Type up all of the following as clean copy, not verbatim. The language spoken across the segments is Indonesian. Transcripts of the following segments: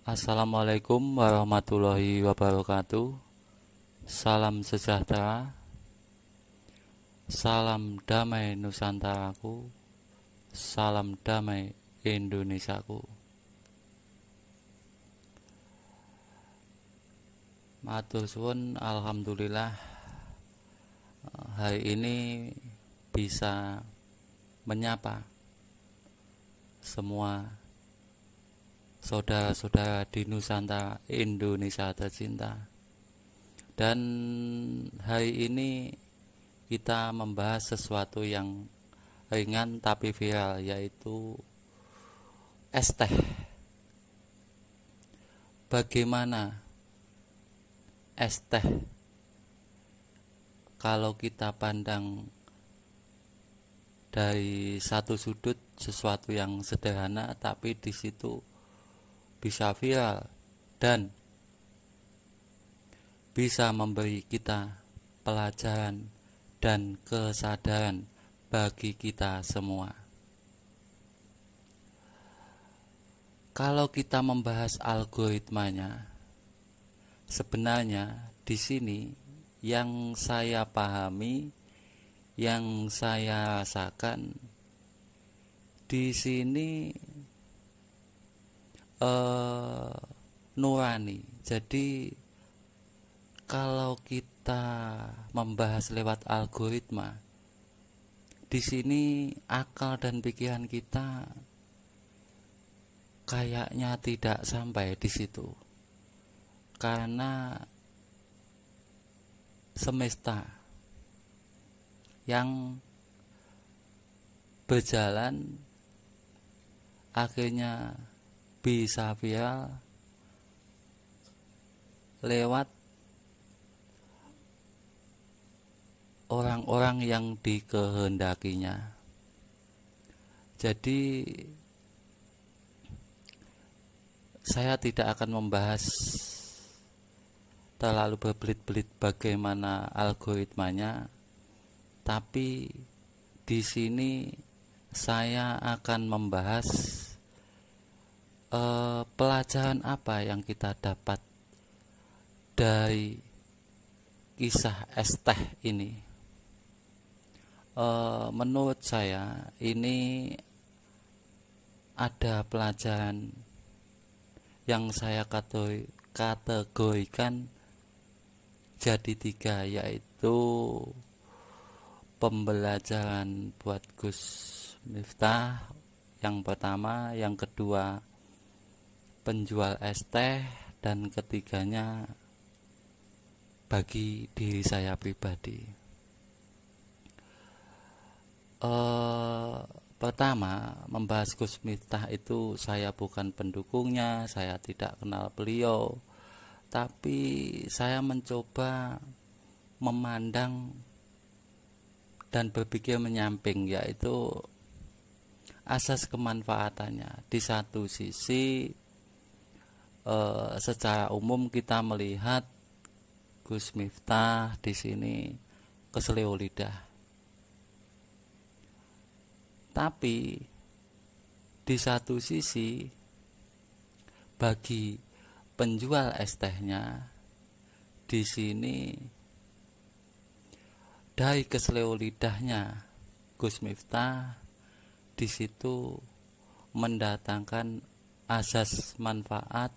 Assalamualaikum warahmatullahi wabarakatuh. Salam sejahtera, salam damai Nusantaraku, salam damai Indonesiaku. Matur suwun, alhamdulillah hari ini bisa menyapa semua saudara-saudara di Nusantara Indonesia tercinta. Dan hari ini kita membahas sesuatu yang ringan tapi viral, yaitu es teh. Bagaimana es teh kalau kita pandang dari satu sudut, sesuatu yang sederhana tapi di situ bisa viral dan bisa memberi kita pelajaran dan kesadaran bagi kita semua. Kalau kita membahas algoritmanya, sebenarnya di sini yang saya pahami, yang saya rasakan di sini nurani. Jadi kalau kita membahas lewat algoritma, di sini akal dan pikiran kita kayaknya tidak sampai di situ. Karena semesta yang berjalan akhirnya bisa viral lewat orang-orang yang dikehendakinya. Jadi saya tidak akan membahas terlalu berbelit-belit bagaimana algoritmanya, tapi di sini saya akan membahas pelajaran apa yang kita dapat dari kisah es teh ini. Menurut saya ini ada pelajaran yang saya kategorikan jadi 3, yaitu pembelajaran buat Gus Miftah yang pertama, yang kedua penjual es teh, dan ketiganya bagi diri saya pribadi. Pertama, membahas Gus Miftah itu saya bukan pendukungnya, saya tidak kenal beliau, tapi saya mencoba memandang dan berpikir menyamping, yaitu asas kemanfaatannya. Di satu sisi secara umum kita melihat Gus Miftah di sini keseleo lidah, tapi di satu sisi bagi penjual es tehnya di sini, dari keseleo lidahnya Gus Miftah di situ mendatangkan asas manfaat,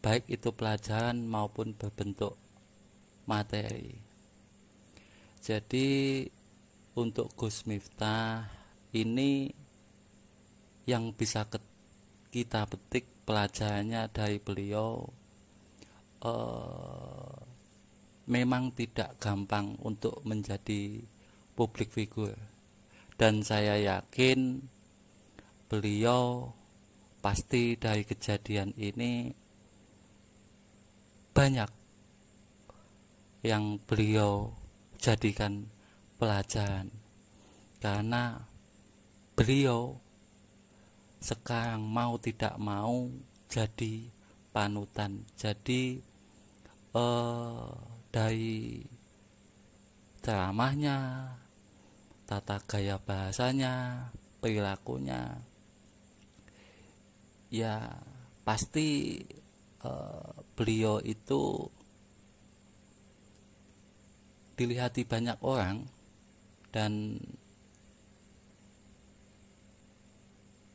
baik itu pelajaran maupun berbentuk materi. Jadi untuk Gus Miftah ini yang bisa kita petik pelajarannya dari beliau, memang tidak gampang untuk menjadi public figure, dan saya yakin beliau pasti dari kejadian ini banyak yang beliau jadikan pelajaran, karena beliau sekarang mau tidak mau jadi panutan. Jadi dari ceramahnya, tata gaya bahasanya, perilakunya, ya pasti beliau itu dilihati banyak orang, dan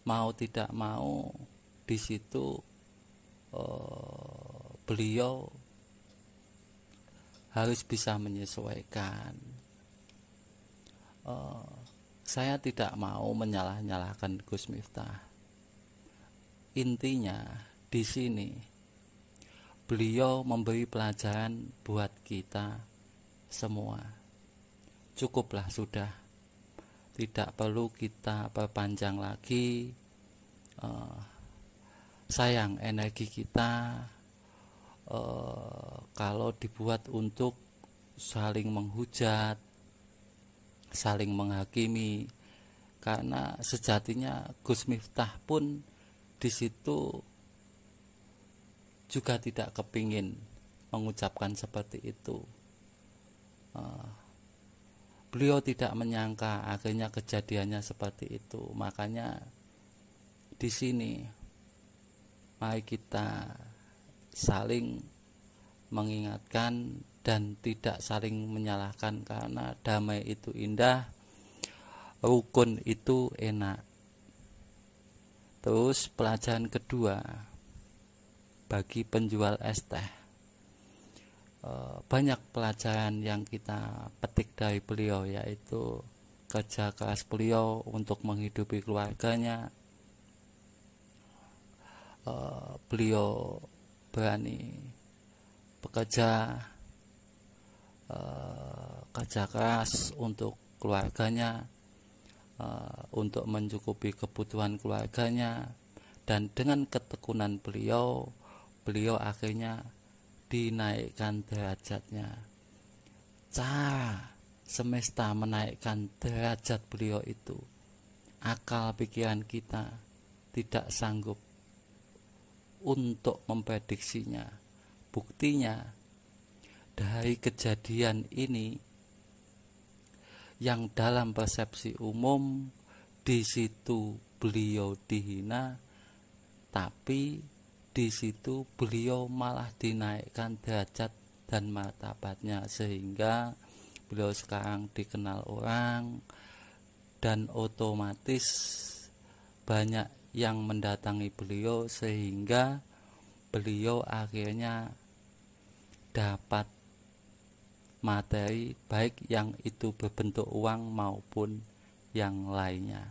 mau tidak mau di situ beliau harus bisa menyesuaikan. Saya tidak mau menyalah-nyalahkan Gus Miftah. Intinya di sini beliau memberi pelajaran buat kita semua. Cukuplah sudah, tidak perlu kita perpanjang lagi. Sayang energi kita kalau dibuat untuk saling menghujat, saling menghakimi, karena sejatinya Gus Miftah pun di situ juga tidak kepingin mengucapkan seperti itu. Beliau tidak menyangka akhirnya kejadiannya seperti itu. Makanya di sini mari kita saling mengingatkan dan tidak saling menyalahkan, karena damai itu indah, rukun itu enak. Terus pelajaran kedua bagi penjual es teh, banyak pelajaran yang kita petik dari beliau, yaitu kerja keras beliau untuk menghidupi keluarganya. Beliau berani bekerja, kerja keras untuk keluarganya, untuk mencukupi kebutuhan keluarganya, dan dengan ketekunan beliau akhirnya dinaikkan derajatnya. Cara semesta menaikkan derajat beliau itu akal pikiran kita tidak sanggup untuk memprediksinya. Buktinya dari kejadian ini yang dalam persepsi umum di situ beliau dihina, tapi di situ beliau malah dinaikkan derajat dan martabatnya, sehingga beliau sekarang dikenal orang dan otomatis banyak yang mendatangi beliau, sehingga beliau akhirnya dapat materi, baik yang itu berbentuk uang maupun yang lainnya.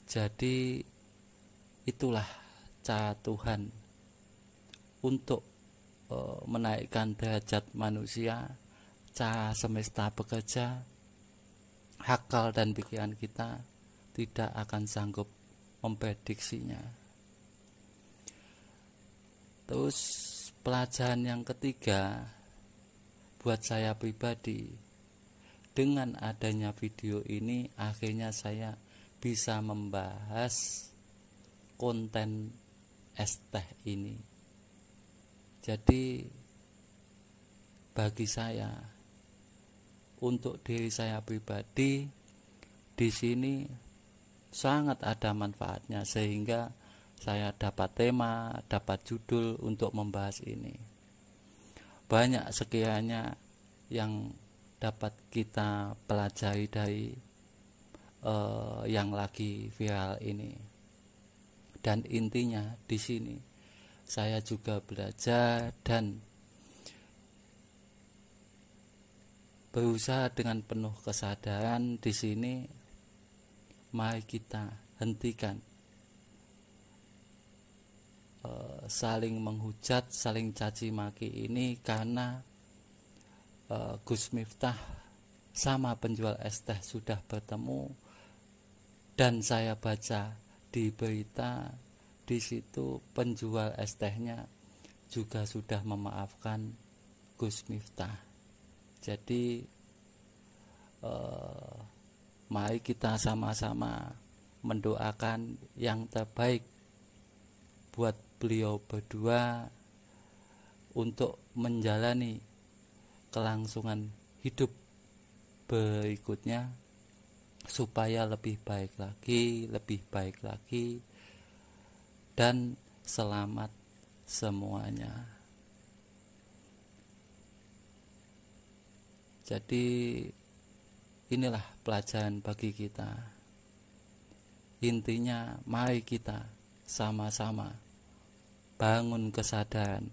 Jadi itulah cara Tuhan untuk menaikkan derajat manusia. Cara semesta bekerja, akal dan pikiran kita tidak akan sanggup memprediksinya. Terus pelajaran yang ketiga buat saya pribadi, dengan adanya video ini akhirnya saya bisa membahas konten es teh ini. Jadi bagi saya, untuk diri saya pribadi, di sini sangat ada manfaatnya, sehingga saya dapat tema, dapat judul untuk membahas ini. Banyak sekiranya yang dapat kita pelajari dari yang lagi viral ini. Dan intinya di sini saya juga belajar dan berusaha dengan penuh kesadaran. Di sini mari kita hentikan saling menghujat, saling caci maki ini, karena Gus Miftah sama penjual es teh sudah bertemu, dan saya baca di berita di situ penjual es tehnya juga sudah memaafkan Gus Miftah. Jadi mari kita sama-sama mendoakan yang terbaik buat beliau berdua untuk menjalani kelangsungan hidup berikutnya, supaya lebih baik lagi, dan selamat semuanya. Jadi inilah pelajaran bagi kita. Intinya mari kita sama-sama bangun kesadaran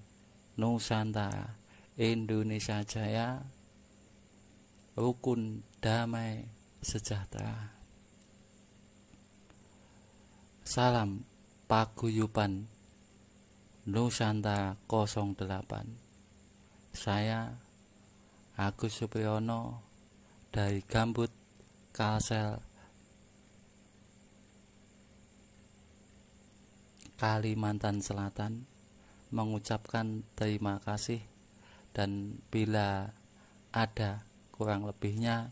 Nusantara Indonesia Jaya, rukun, damai, sejahtera. Salam paguyuban Nusantara 08. Saya Agus Supriyono dari Gambut, Kalsel, Kalimantan Selatan mengucapkan terima kasih, dan bila ada kurang lebihnya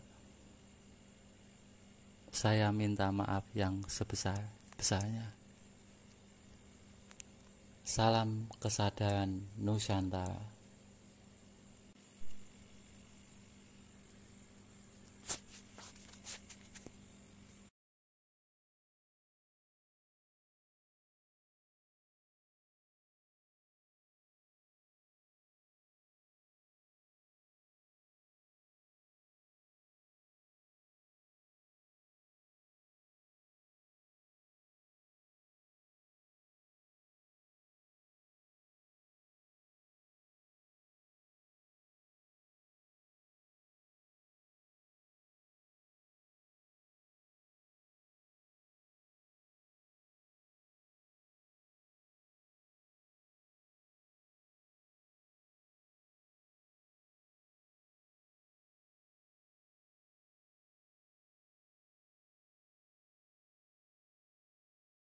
saya minta maaf yang sebesar-besarnya. Salam kesadaran Nusantara.